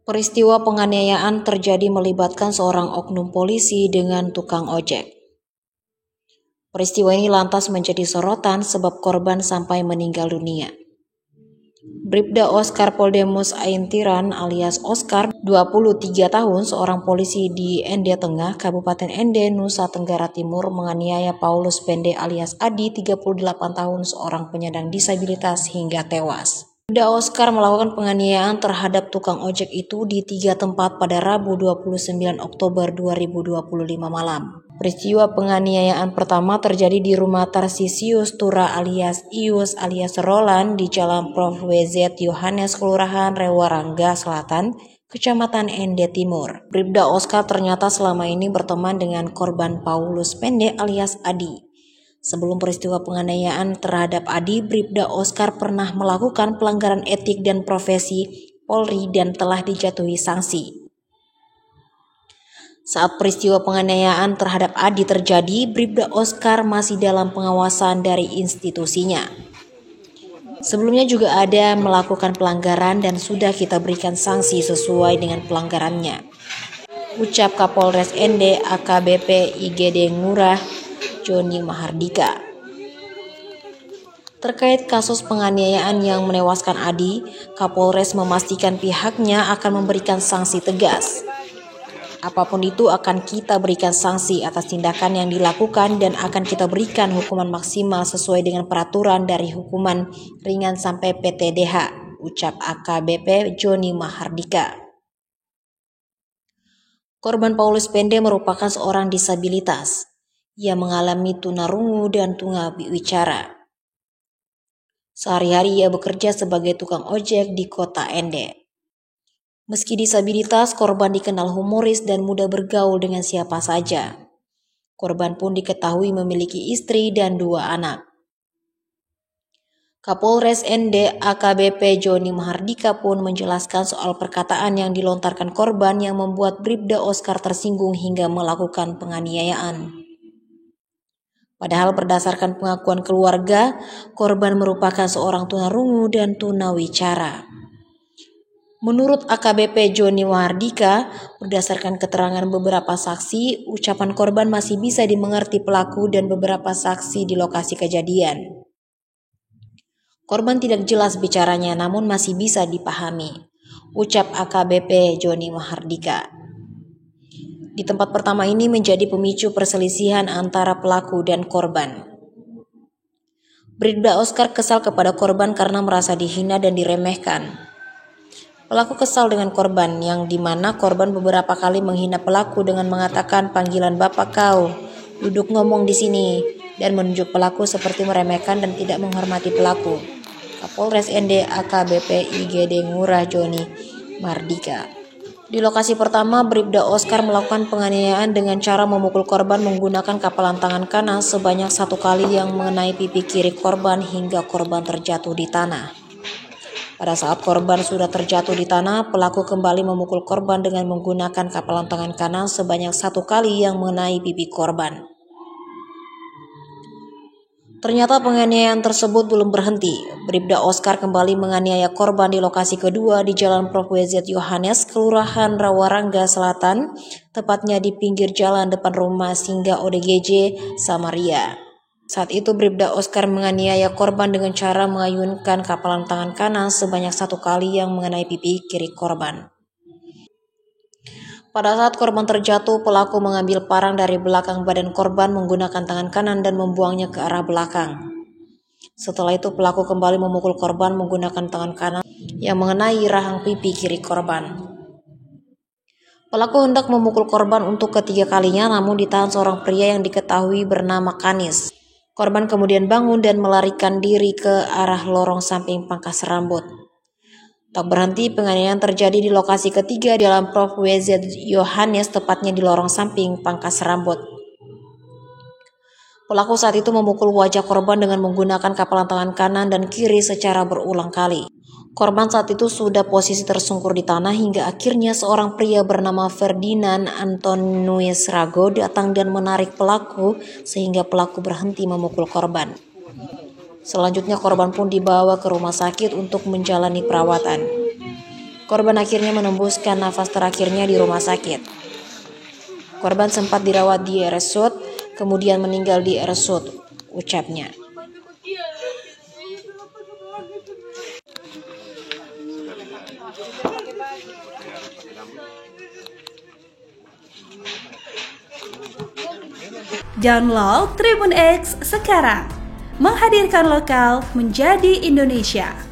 Peristiwa penganiayaan terjadi melibatkan seorang oknum polisi dengan tukang ojek. Peristiwa ini lantas menjadi sorotan sebab korban sampai meninggal dunia. Bribda Oskar Poldemus Aintiran alias Oskar, 23 tahun, seorang polisi di Ende Tengah, Kabupaten Ende, Nusa Tenggara Timur, menganiaya Paulus Pende alias Adi, 38 tahun, seorang penyandang disabilitas hingga tewas. Bribda Oskar melakukan penganiayaan terhadap tukang ojek itu di 3 tempat pada Rabu 29 Oktober 2025 malam. Peristiwa penganiayaan pertama terjadi di rumah Tarsisius Tura alias Ius alias Roland di Jalan Prof. WZ Yohanes, Kelurahan Rewarangga Selatan, Kecamatan Ende Timur. Bribda Oskar ternyata selama ini berteman dengan korban Paulus Pende alias Adi. Sebelum peristiwa penganiayaan terhadap Adi, Bribda Oskar pernah melakukan pelanggaran etik dan profesi Polri dan telah dijatuhi sanksi. Saat peristiwa penganiayaan terhadap Adi terjadi, Bribda Oskar masih dalam pengawasan dari institusinya. Sebelumnya juga ada melakukan pelanggaran dan sudah kita berikan sanksi sesuai dengan pelanggarannya, ucap Kapolres Ende AKBP IGD Ngurah Joni Mahardika. Terkait kasus penganiayaan yang menewaskan Adi, Kapolres memastikan pihaknya akan memberikan sanksi tegas. Apapun itu akan kita berikan sanksi atas tindakan yang dilakukan dan akan kita berikan hukuman maksimal sesuai dengan peraturan dari hukuman ringan sampai PTDH, ucap AKBP Joni Mahardika. Korban Paulus Pende merupakan seorang disabilitas. Ia mengalami tunarungu dan tunawicara. Sehari-hari ia bekerja sebagai tukang ojek di kota Ende. Meski disabilitas, korban dikenal humoris dan mudah bergaul dengan siapa saja. Korban pun diketahui memiliki istri dan 2 anak. Kapolres Ende AKBP Joni Mahardika pun menjelaskan soal perkataan yang dilontarkan korban yang membuat Bribda Oskar tersinggung hingga melakukan penganiayaan. Padahal berdasarkan pengakuan keluarga, korban merupakan seorang tunarungu dan tunawicara. Menurut AKBP Joni Mahardika, berdasarkan keterangan beberapa saksi, ucapan korban masih bisa dimengerti pelaku dan beberapa saksi di lokasi kejadian. Korban tidak jelas bicaranya namun masih bisa dipahami, ucap AKBP Joni Mahardika. Di tempat pertama ini menjadi pemicu perselisihan antara pelaku dan korban. Bribda Oskar kesal kepada korban karena merasa dihina dan diremehkan. Pelaku kesal dengan korban yang dimana korban beberapa kali menghina pelaku dengan mengatakan panggilan bapak kau, duduk ngomong di sini, dan menunjuk pelaku seperti meremehkan dan tidak menghormati pelaku. Kapolres Ende AKBP IGD Ngurah Joni Mahardika. Di lokasi pertama, Bribda Oskar melakukan penganiayaan dengan cara memukul korban menggunakan kapalan tangan kanan sebanyak 1 kali yang mengenai pipi kiri korban hingga korban terjatuh di tanah. Pada saat korban sudah terjatuh di tanah, pelaku kembali memukul korban dengan menggunakan kapalan tangan kanan sebanyak 1 kali yang mengenai pipi korban. Ternyata penganiayaan tersebut belum berhenti. Bribda Oskar kembali menganiaya korban di lokasi kedua di Jalan Prof. WZ Yohanes, Kelurahan Rewarangga Selatan, tepatnya di pinggir jalan depan rumah Singgah ODGJ Samaria. Saat itu Bribda Oskar menganiaya korban dengan cara mengayunkan kapalan tangan kanan sebanyak 1 kali yang mengenai pipi kiri korban. Pada saat korban terjatuh, pelaku mengambil parang dari belakang badan korban menggunakan tangan kanan dan membuangnya ke arah belakang. Setelah itu pelaku kembali memukul korban menggunakan tangan kanan yang mengenai rahang pipi kiri korban. Pelaku hendak memukul korban untuk ketiga kalinya namun ditahan seorang pria yang diketahui bernama Kanis. Korban kemudian bangun dan melarikan diri ke arah lorong samping pangkas rambut. Tak berhenti, penganiayaan terjadi di lokasi ketiga di Jalan Prof. WZ Yohanes, tepatnya di lorong samping pangkas rambut. Pelaku saat itu memukul wajah korban dengan menggunakan kapalan tangan kanan dan kiri secara berulang kali. Korban saat itu sudah posisi tersungkur di tanah hingga akhirnya seorang pria bernama Ferdinand Antonius Rago datang dan menarik pelaku sehingga pelaku berhenti memukul korban. Selanjutnya korban pun dibawa ke rumah sakit untuk menjalani perawatan. Korban akhirnya menembuskan nafas terakhirnya di rumah sakit. Korban sempat dirawat di RSUD, kemudian meninggal di RSUD, ucapnya. Download Tribun X sekarang, menghadirkan lokal menjadi Indonesia.